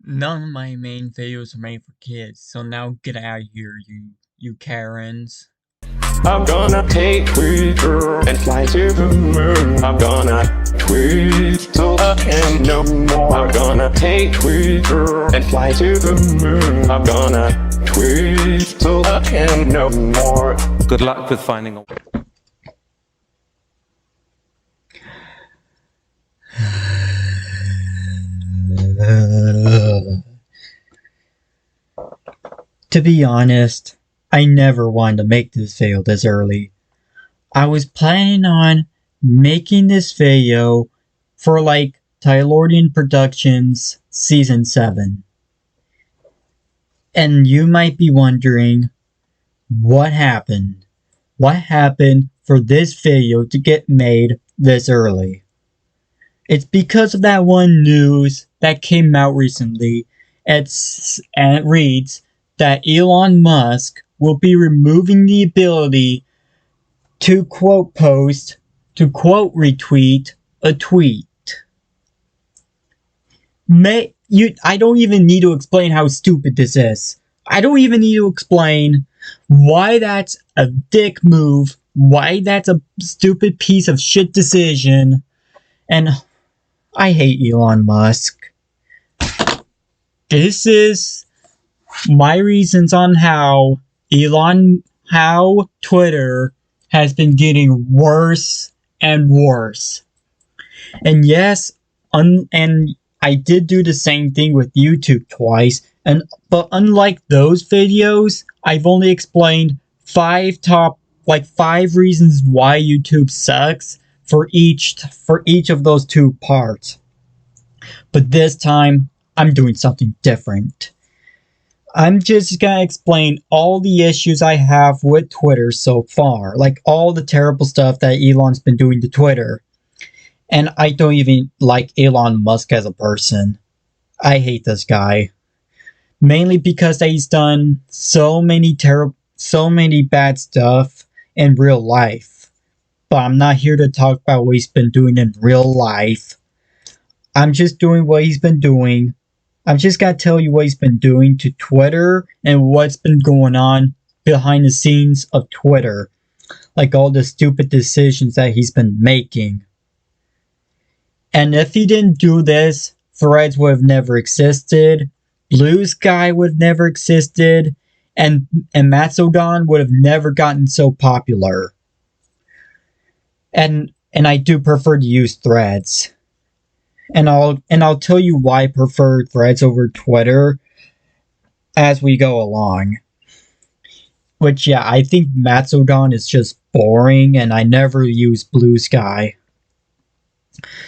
None of my main videos are made for kids, so now get out of here, you Karens. I'm gonna take Twitter and fly to the moon. I'm gonna tweet till I can no more. I'm gonna take Twitter and fly to the moon. I'm gonna tweet till I can no more. Good luck with finding a... To be honest, I never wanted to make this video this early. I was planning on making this video for like Tylordian Productions Season 7. And you might be wondering, what happened? What happened for this video to get made this early? It's because of that one news that came out recently, and it reads that Elon Musk will be removing the ability to quote post, to quote retweet a tweet. I don't even need to explain how stupid this is. I don't even need to explain why that's a dick move, why that's a stupid piece of shit decision, and I hate Elon Musk. This is my reasons on how Twitter has been getting worse and worse. And yes, and I did do the same thing with YouTube twice, but unlike those videos, I've only explained 5 reasons why YouTube sucks for each of those 2 parts. But this time, I'm doing something different. I'm just gonna explain all the issues I have with Twitter so far, like all the terrible stuff that Elon's been doing to Twitter. And I don't even like Elon Musk as a person. I hate this guy. Mainly because he's done so many bad stuff in real life. But I'm not here to talk about what he's been doing in real life. I'm just doing what he's been doing. I'm just gonna tell you what he's been doing to Twitter and what's been going on behind the scenes of Twitter. Like all the stupid decisions that he's been making. And if he didn't do this, Threads would have never existed, Blue Sky would have never existed, and Mastodon would have never gotten so popular. And I do prefer to use Threads. And I'll tell you why I prefer Threads over Twitter as we go along. Which, yeah, I think Mastodon is just boring, and I never use Blue Sky.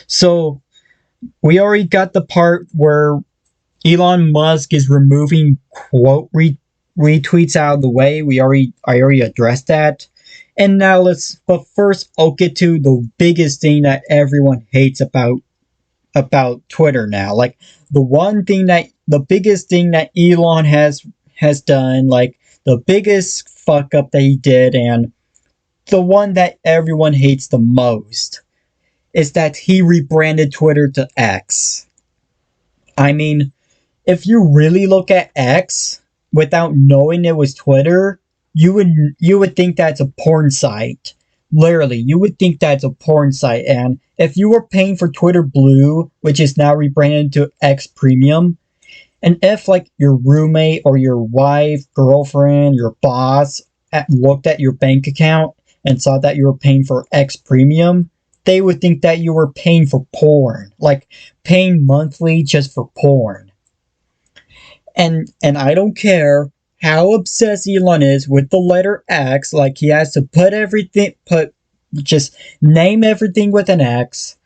So, we already got the part where Elon Musk is removing quote retweets out of the way. I already addressed that. And now but first I'll get to the biggest thing that everyone hates about Twitter now. Like the biggest thing that Elon has done, like the biggest fuck up that he did, and the one that everyone hates the most, is that he rebranded Twitter to X. I mean, if you really look at X without knowing it was Twitter, you would think that's a porn site. Literally, you would think that's a porn site. And if you were paying for Twitter Blue, which is now rebranded to X Premium, and if like your roommate or your wife, girlfriend, your boss looked at your bank account and saw that you were paying for X Premium, they would think that you were paying for porn, like paying monthly just for porn. And I don't care how obsessed Elon is with the letter X, like he has to just name everything with an X.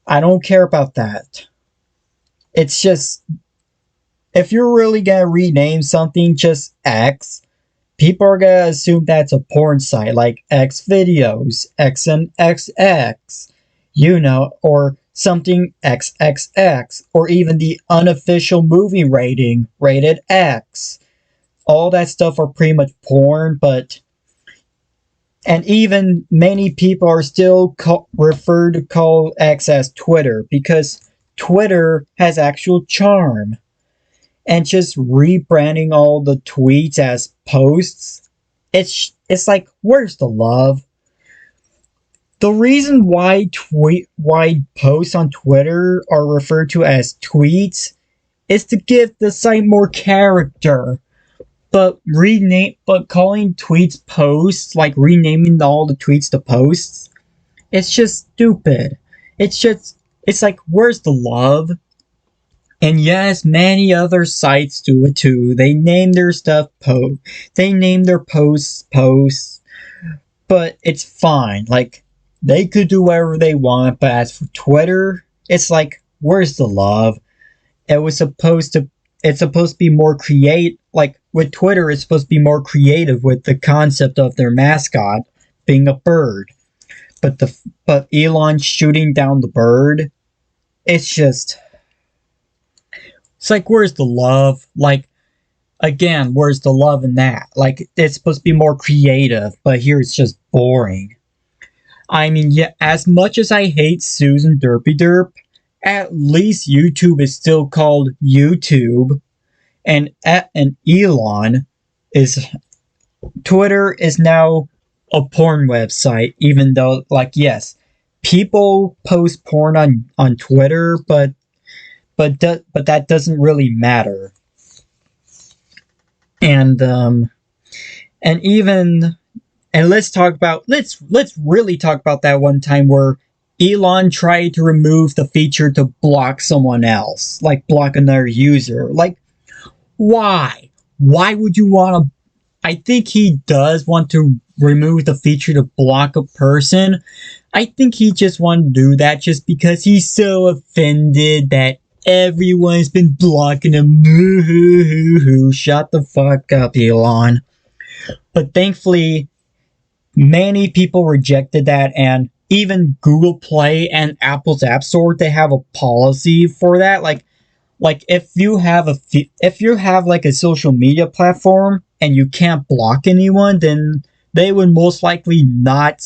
I don't care about that. It's just, if you're really gonna rename something just X, people are gonna assume that's a porn site, like X videos, X and XX, or something XXX, or even the unofficial movie rating, rated X. All that stuff are pretty much porn, and even many people are still referred to call X as Twitter, because Twitter has actual charm. and just rebranding all the tweets as posts. It's like, where's the love? The reason why posts on Twitter are referred to as tweets is to give the site more character. But calling tweets posts, like renaming all the tweets to posts, it's just stupid. It's like, where's the love? And yes, many other sites do it too. They name their stuff they name their posts posts, but it's fine. Like, they could do whatever they want, but as for Twitter, it's like, where's the love? It's supposed to be more like with Twitter, it's supposed to be more creative with the concept of their mascot being a bird. But Elon shooting down the bird, it's like, where's the love? Like, again, where's the love in that? Like, it's supposed to be more creative, but here it's just boring. I mean, yeah, as much as I hate Susan Derpy Derp, at least YouTube is still called YouTube, and Elon is Twitter is now a porn website, even though, like, yes, people post porn on Twitter, but that doesn't really matter. And let's really talk about that one time where Elon tried to remove the feature to block someone else, like block another user. Like, why? Why would you want to? I think he does want to remove the feature to block a person. I think he just wanted to do that just because he's so offended that everyone's been blocking him. Shut the fuck up, Elon. But thankfully, many people rejected that, and even Google Play and Apple's App Store, they have a policy for that. Like if you have like a social media platform and you can't block anyone, then they would most likely not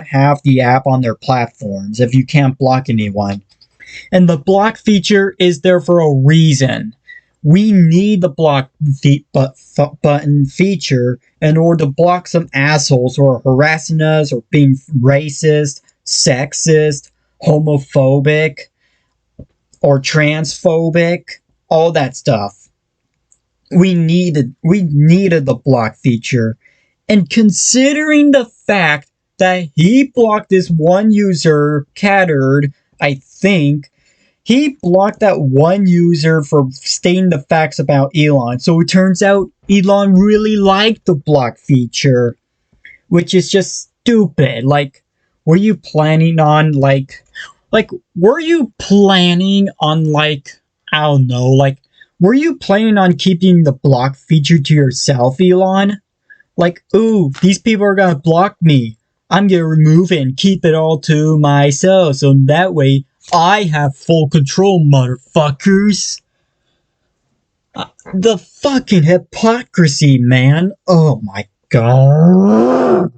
have the app on their platforms if you can't block anyone. And the block feature is there for a reason. We need the block button feature in order to block some assholes who are harassing us or being racist, sexist, homophobic, or transphobic, all that stuff. We needed the block feature. And considering the fact that he blocked this one user, Cattered, I think, he blocked that one user for stating the facts about Elon. So it turns out Elon really liked the block feature, which is just stupid. Like, were you planning on I don't know, like, were you planning on keeping the block feature to yourself, Elon? Like, ooh, these people are gonna block me. I'm gonna remove it and keep it all to myself, so that way I have full control, motherfuckers. The fucking hypocrisy, man. Oh my god.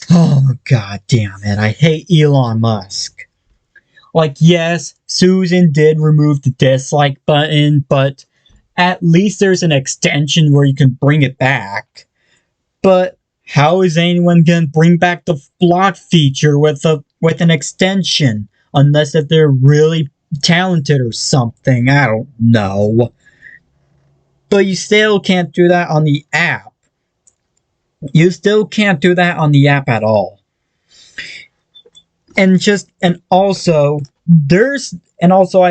Oh god damn it. I hate Elon Musk. Like, yes, Susan did remove the dislike button, but at least there's an extension where you can bring it back. But how is anyone gonna bring back the block feature with an extension? Unless if they're really talented or something, I don't know. But you still can't do that on the app. You still can't do that on the app at all. And also,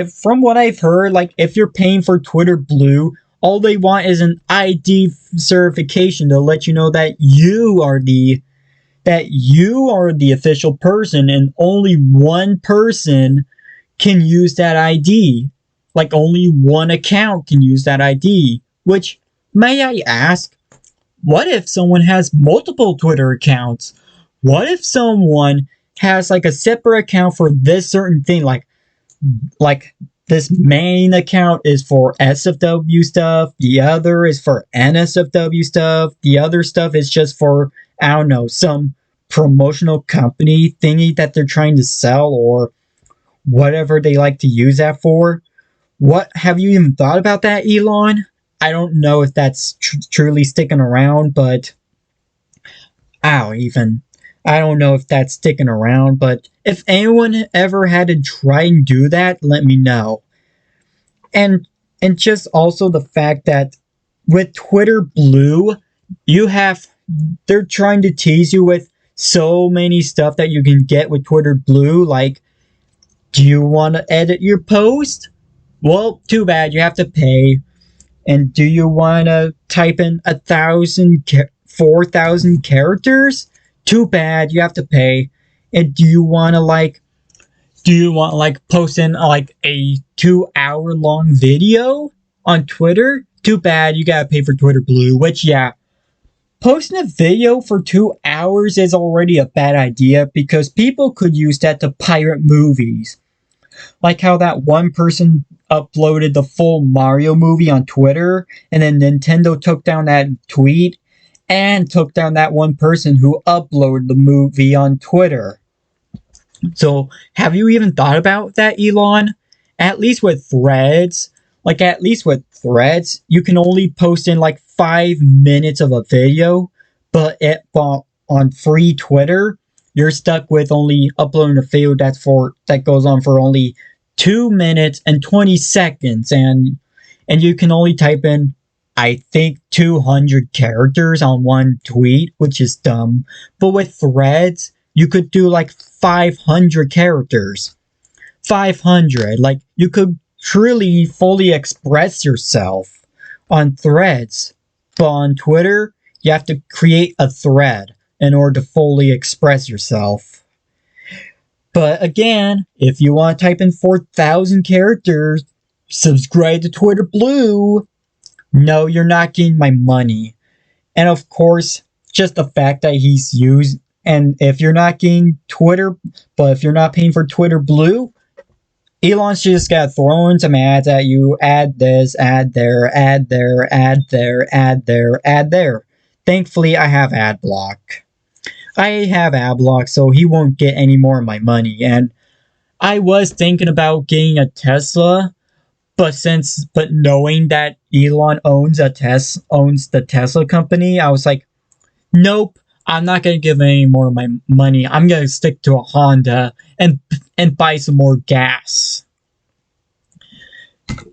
from what I've heard, like, if you're paying for Twitter Blue, all they want is an ID certification to let you know that you are the official person, and only one person can use that ID. Like, only one account can use that ID. Which, may I ask, what if someone has multiple Twitter accounts? What if someone has, like, a separate account for this certain thing? Like this main account is for SFW stuff, the other is for NSFW stuff, the other stuff is just for, I don't know, some promotional company thingy that they're trying to sell, or whatever they like to use that for. What have you even thought about that, Elon? I don't know if that's truly sticking around, but even I don't know if that's sticking around. But if anyone ever had to try and do that, let me know. And just also the fact that with Twitter Blue, they're trying to tease you with so many stuff that you can get with Twitter Blue. Like, do you want to edit your post? Well, too bad, you have to pay. And do you want to type in 4,000 characters? Too bad, you have to pay. And do you want to post in like a 2-hour long video on Twitter? Too bad, you gotta pay for Twitter Blue. Which, yeah, posting a video for 2 hours is already a bad idea because people could use that to pirate movies. Like how that one person uploaded the full Mario movie on Twitter, and then Nintendo took down that tweet and took down that one person who uploaded the movie on Twitter. So, have you even thought about that, Elon? At least with Threads, you can only post in like 5 minutes of a video, but on free Twitter, you're stuck with only uploading a video that goes on for only 2 minutes and 20 seconds, and you can only type in, I think, 200 characters on one tweet, which is dumb. But with Threads, you could do like 500 characters. 500. Like, you could truly fully express yourself on Threads. But on Twitter, you have to create a thread in order to fully express yourself. But again, if you want to type in 4,000 characters, subscribe to Twitter Blue. No, you're not getting my money. And of course, just the fact that he's used, and if you're not getting Twitter, but if you're not paying for Twitter Blue, Elon's just got throwing some ads at you. Add this, add there, add there, add there, add there, add there. Thankfully, I have ad block. So he won't get any more of my money. And I was thinking about getting a Tesla, but knowing that Elon owns the Tesla company, I was like, nope, I'm not gonna give him any more of my money. I'm gonna stick to a Honda and buy some more gas.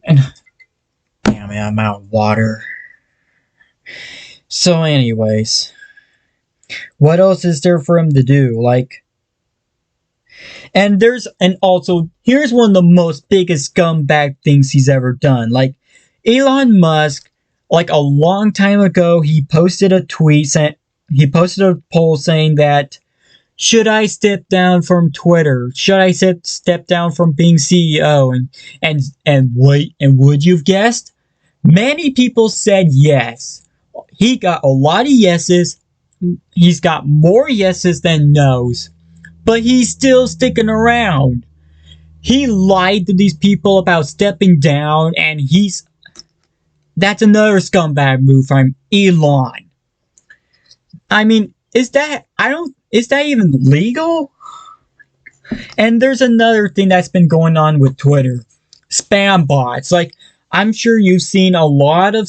And damn it, I'm out of water. So anyways, what else is there for him to do? And also, here's one of the most biggest scumbag things he's ever done. Like, Elon Musk, like a long time ago, he posted a poll saying that, should I step down from Twitter? Should I step down from being CEO? And would you've guessed? Many people said yes. He got a lot of yeses. He's got more yeses than no's. But he's still sticking around. He lied to these people about stepping down, and that's another scumbag move from Elon. I mean, is that even legal? And there's another thing that's been going on with Twitter. Spam bots. Like, I'm sure you had a lot of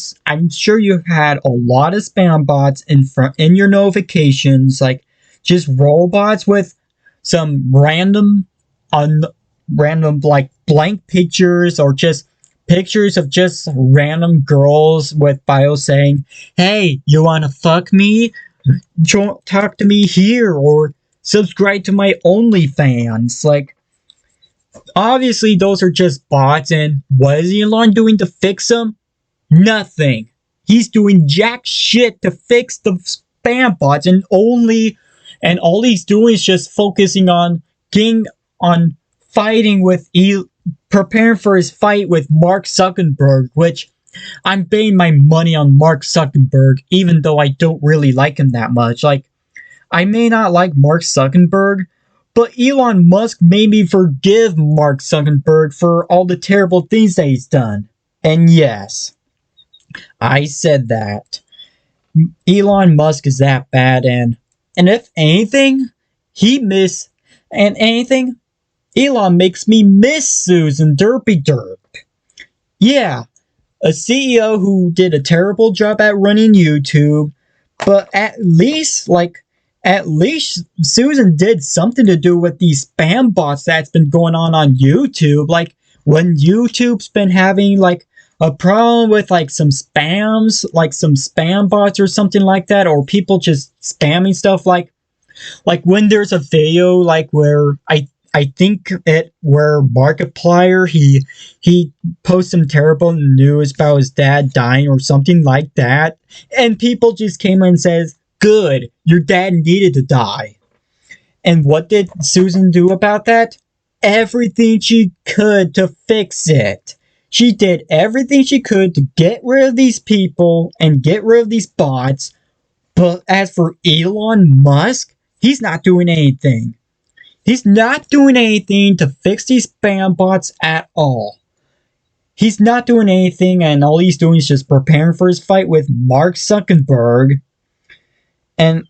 spam bots in your notifications, like just robots with some random like blank pictures, or just pictures of just random girls with bios saying, hey, you wanna fuck me? Talk to me here, or subscribe to my OnlyFans. Like, obviously those are just bots, and what is Elon doing to fix them? Nothing. He's doing jack shit to fix the spam bots, and all he's doing is just focusing on preparing for his fight with Mark Zuckerberg, which I'm betting my money on Mark Zuckerberg, even though I don't really like him that much. Like, I may not like Mark Zuckerberg, but Elon Musk made me forgive Mark Zuckerberg for all the terrible things that he's done. And yes, I said that. Elon Musk is that bad, and if anything, Elon makes me miss Susan Derpy Derp. Yeah, a CEO who did a terrible job at running YouTube, but at least Susan did something to do with these spam bots that's been going on YouTube. Like when YouTube's been having like a problem with like some spam bots or something like that, or people just spamming stuff like when there's a video like where I think it where Markiplier he posts some terrible news about his dad dying or something like that, and people just came in and says, "Good, your dad needed to die." And what did Susan do about that? Everything she could to fix it. She did everything she could to get rid of these people and get rid of these bots. But as for Elon Musk, he's not doing anything. He's not doing anything to fix these spam bots at all. He's not doing anything, and all he's doing is just preparing for his fight with Mark Zuckerberg. And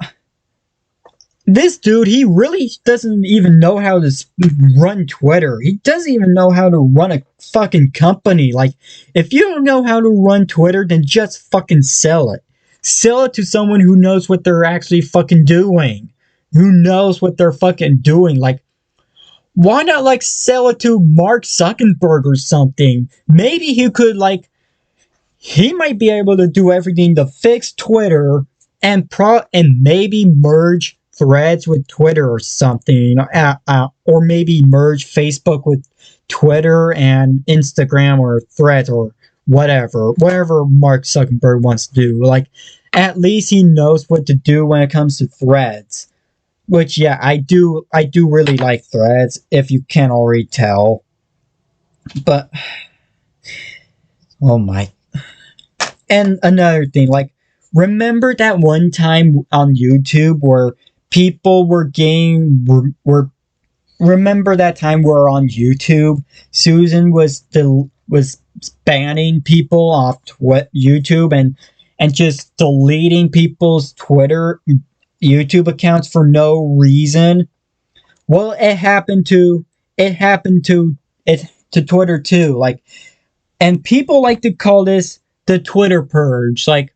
this dude, he really doesn't even know how to run Twitter. He doesn't even know how to run a fucking company. Like, if you don't know how to run Twitter, then just fucking sell it. Sell it to someone who knows what they're actually fucking doing. Who knows what they're fucking doing. Like, why not, like, sell it to Mark Zuckerberg or something? Maybe he could, like, he might be able to do everything to fix Twitter and maybe merge Threads with Twitter or something. Or maybe merge Facebook with Twitter and Instagram or Threads or whatever Mark Zuckerberg wants to do. Like, at least he knows what to do when it comes to Threads. Which, yeah, I do really like Threads, if you can't already tell. But, oh my. And another thing, like, remember that one time on YouTube where people were remember that time where on YouTube, Susan was banning people off YouTube and just deleting people's YouTube accounts for no reason? Well, it happened to Twitter too. Like, and people like to call this the Twitter purge. Like,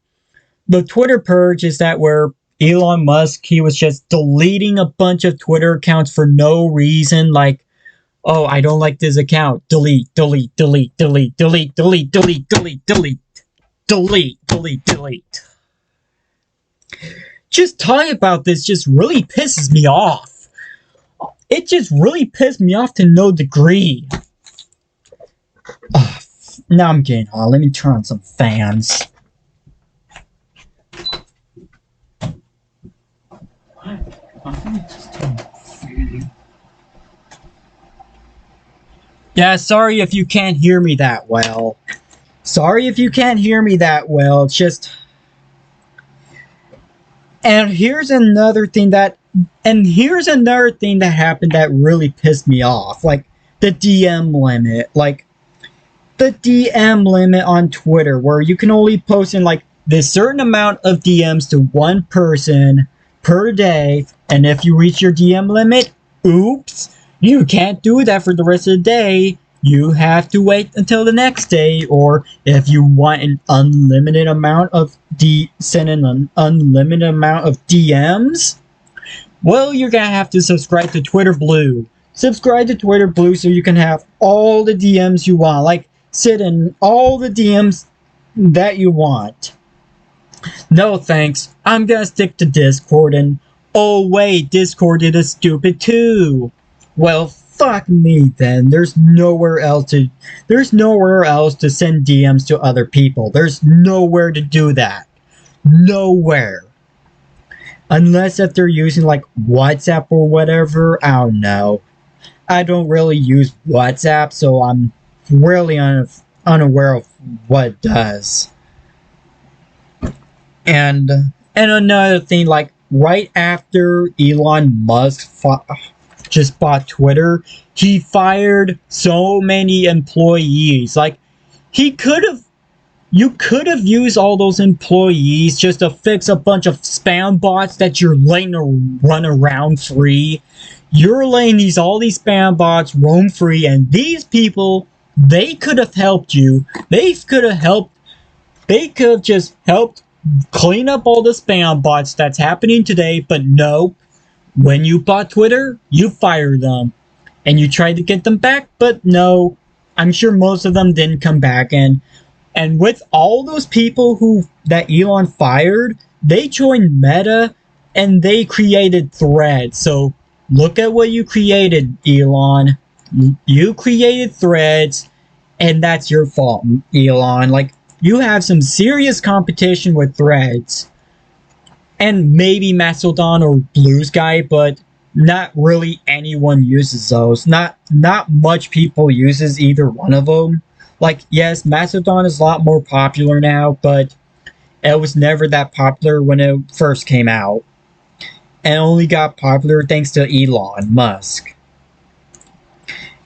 the Twitter purge is that where Elon Musk, he was just deleting a bunch of Twitter accounts for no reason. Like, oh, I don't like this account. Delete, delete, delete, delete, delete, delete, delete, delete, delete, delete, delete, delete. Just talking about this just really pisses me off. It just really pissed me off to no degree. Now I'm getting hot. Let me turn on some fans. Yeah, sorry if you can't hear me that well. It's just... And here's another thing that happened that really pissed me off. Like, the DM limit. Like, the DM limit on Twitter, where you can only post in, like, this certain amount of DMs to one person per day, and if you reach your DM limit, oops, you can't do that for the rest of the day. You have to wait until the next day, or if you want an unlimited amount of send an unlimited amount of DMs, well, you're gonna have to subscribe to Twitter Blue. Subscribe to Twitter Blue so you can have all the DMs you want. Like, sit in all the DMs that you want. No thanks. I'm gonna stick to Discord, and oh wait, Discord is stupid too. Well, fuck me then. There's nowhere else to send DMs to other people. There's nowhere to do that. Nowhere. Unless if they're using like WhatsApp or whatever. I don't know. I don't really use WhatsApp, so I'm really unaware of what it does. And another thing, like, right after Elon Musk just bought Twitter, he fired so many employees. Like, you could have used all those employees just to fix a bunch of spam bots that you're letting run around free. You're letting all these spam bots roam free, and these people they could have helped you. They could have just helped clean up all the spam bots that's happening today, but no. When you bought Twitter, you fired them. And you tried to get them back, but no. I'm sure most of them didn't come back. And with all those people that Elon fired, they joined Meta and they created Threads. So look at what you created, Elon. You created Threads, and that's your fault, Elon. Like, you have some serious competition with Threads. And maybe Mastodon or Blue Sky, but not really anyone uses those. Not much people uses either one of them. Like, yes, Mastodon is a lot more popular now, but it was never that popular when it first came out. And only got popular thanks to Elon Musk.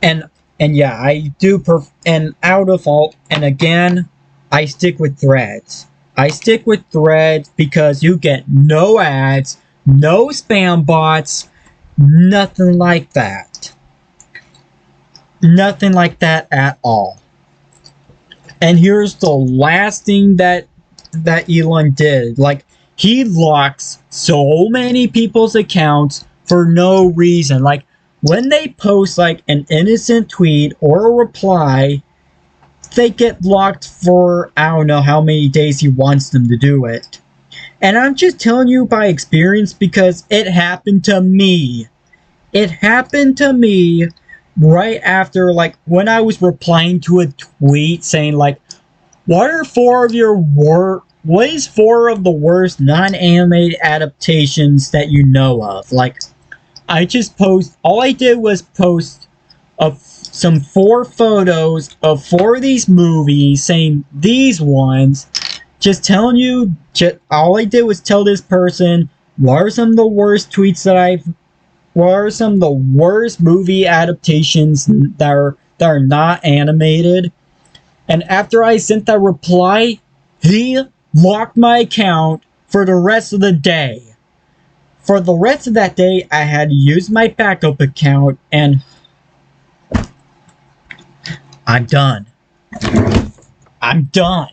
And yeah, I do and out of all, and again, I stick with Threads. I stick with Threads because you get no ads, no spam bots, nothing like that. Nothing like that at all. And here's the last thing that Elon did. Like, he locks so many people's accounts for no reason. Like, when they post like an innocent tweet or a reply, they get blocked for I don't know how many days he wants them to do it. And I'm just telling you by experience because it happened to me. It happened to me right after, like, when I was replying to a tweet saying, like, what is 4 of the worst non-animated adaptations that you know of? Like, all I did was post some 4 photos of 4 of these movies, saying these ones, just telling you, all I did was tell this person, what are some of the worst movie adaptations that are not animated? And after I sent that reply, he locked my account for the rest of the day. For the rest of that day, I had to use my backup account, and I'm done. I'm done.